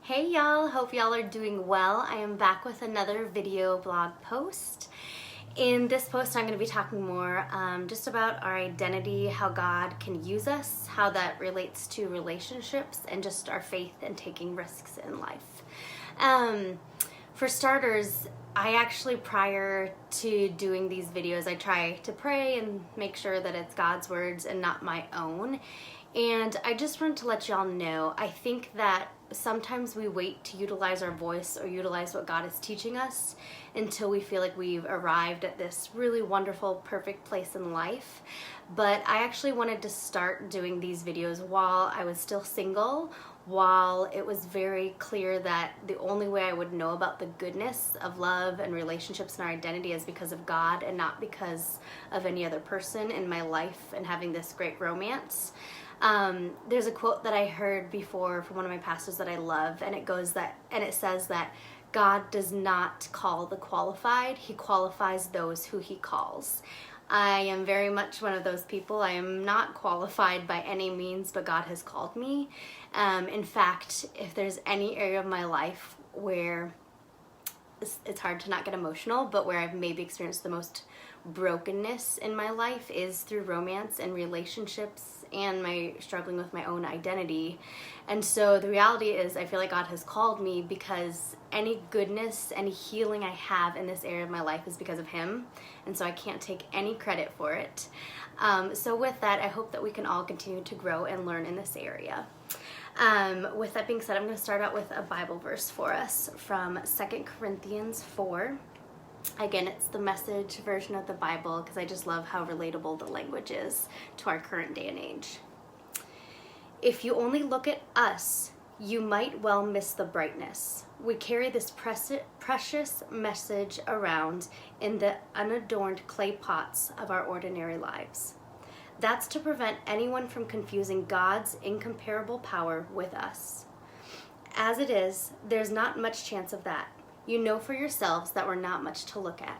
Hey y'all, hope y'all are doing well. I am back with another video blog post. In this post, I'm going to be talking more just about our identity, how God can use us, how that relates to relationships, and just our faith and taking risks in life. For starters, I actually, prior to doing these videos, I try to pray and make sure that it's God's words and not my own. And I just wanted to let y'all know, I think that sometimes we wait to utilize our voice or utilize what God is teaching us until we feel like we've arrived at this really wonderful, perfect place in life. But I actually wanted to start doing these videos while I was still single, while it was very clear that the only way I would know about the goodness of love and relationships and our identity is because of God and not because of any other person in my life and having this great romance. There's a quote that I heard before from one of my pastors that I love, and it says that God does not call the qualified, He qualifies those who He calls. I am very much one of those people. I am not qualified by any means, but God has called me. In fact, if there's any area of my life where it's hard to not get emotional, but where I've maybe experienced the most brokenness in my life is through romance and relationships and my struggling with my own identity. And so the reality is I feel like God has called me because any goodness, any healing I have in this area of my life is because of Him. And so I can't take any credit for it. So with that, I hope that we can all continue to grow and learn in this area. With that being said, I'm going to start out with a Bible verse for us from 2 Corinthians 4. Again, it's the Message version of the Bible because I just love how relatable the language is to our current day and age. If you only look at us, you might well miss the brightness. We carry this precious message around in the unadorned clay pots of our ordinary lives. That's to prevent anyone from confusing God's incomparable power with us. As it is, there's not much chance of that. You know for yourselves that we're not much to look at.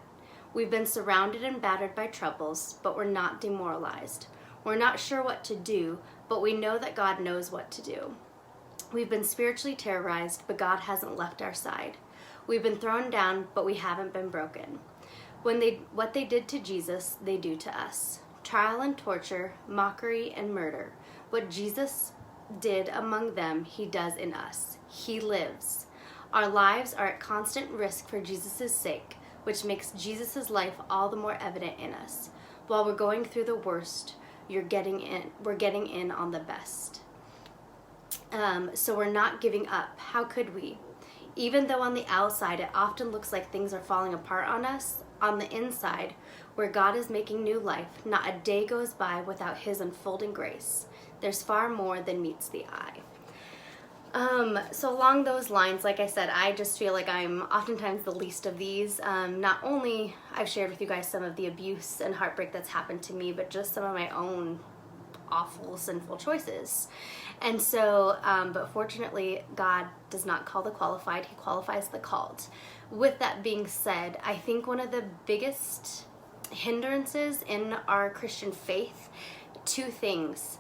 We've been surrounded and battered by troubles, but we're not demoralized. We're not sure what to do, but we know that God knows what to do. We've been spiritually terrorized, but God hasn't left our side. We've been thrown down, but we haven't been broken. What they did to Jesus, they do to us. Trial and torture, mockery and murder. What Jesus did among them, He does in us. He lives. Our lives are at constant risk for Jesus' sake, which makes Jesus' life all the more evident in us. While we're going through the worst, we're getting in on the best. So we're not giving up. How could we? Even though on the outside it often looks like things are falling apart on us, on the inside, where God is making new life, not a day goes by without His unfolding grace. There's far more than meets the eye. So along those lines, like I said, I just feel like I'm oftentimes the least of these. Not only I've shared with you guys some of the abuse and heartbreak that's happened to me, but just some of my own awful, sinful choices. And so, but fortunately, God does not call the qualified, He qualifies the called. With that being said, I think one of the biggest hindrances in our Christian faith, two things: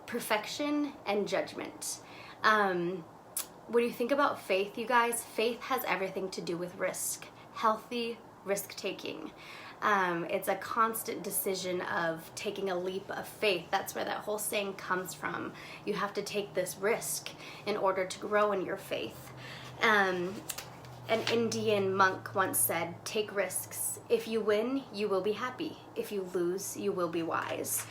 perfection and judgment. When you think about faith, you guys, faith has everything to do with risk, healthy risk-taking. It's a constant decision of taking a leap of faith. That's where that whole saying comes from. You have to take this risk in order to grow in your faith. An Indian monk once said, "Take risks. If you win, you will be happy. If you lose, you will be wise."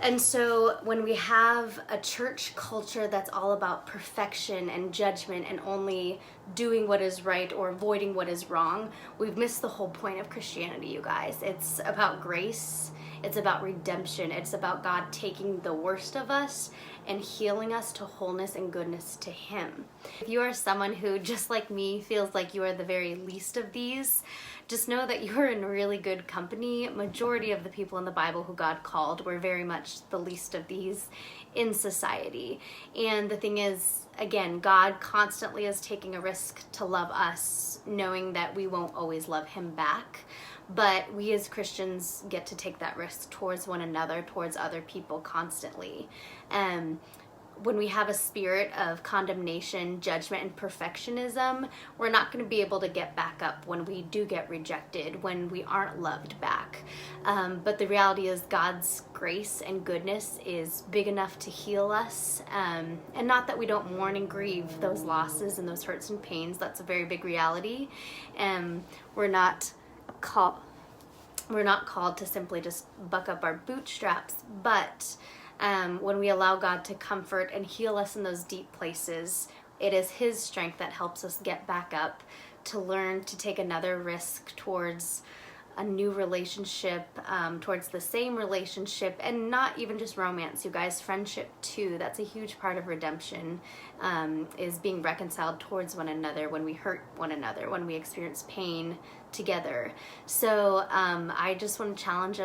And so when we have a church culture that's all about perfection and judgment and only doing what is right or avoiding what is wrong, we've missed the whole point of Christianity, you guys. It's about grace. It's about redemption. It's about God taking the worst of us and healing us to wholeness and goodness to Him. If you are someone who, just like me, feels like you are the very least of these, just know that you're in really good company. Majority of the people in the Bible who God called were very much the least of these in society. And the thing is, again, God constantly is taking a risk to love us, knowing that we won't always love Him back. But we as Christians get to take that risk towards one another, towards other people constantly. when we have a spirit of condemnation, judgment, and perfectionism, we're not going to be able to get back up when we do get rejected, when we aren't loved back. But the reality is God's grace and goodness is big enough to heal us. And not that we don't mourn and grieve those losses and those hurts and pains. That's a very big reality. We're not called to simply just buck up our bootstraps, but when we allow God to comfort and heal us in those deep places, it is His strength that helps us get back up, to learn to take another risk towards a new relationship, towards the same relationship, and not even just romance, you guys, friendship too. That's a huge part of redemption, is being reconciled towards one another when we hurt one another, when we experience pain together. So I just want to challenge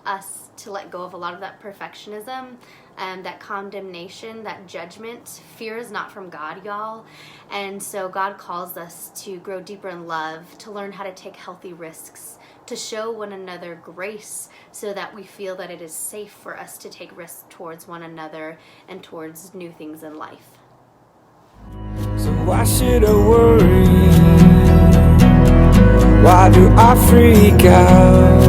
us to let go of a lot of that perfectionism, that condemnation, that judgment. Fear is not from God, y'all. And so God calls us to grow deeper in love, to learn how to take healthy risks, to show one another grace, so that we feel that it is safe for us to take risks towards one another and towards new things in life. So why should I worry? Why do I freak out?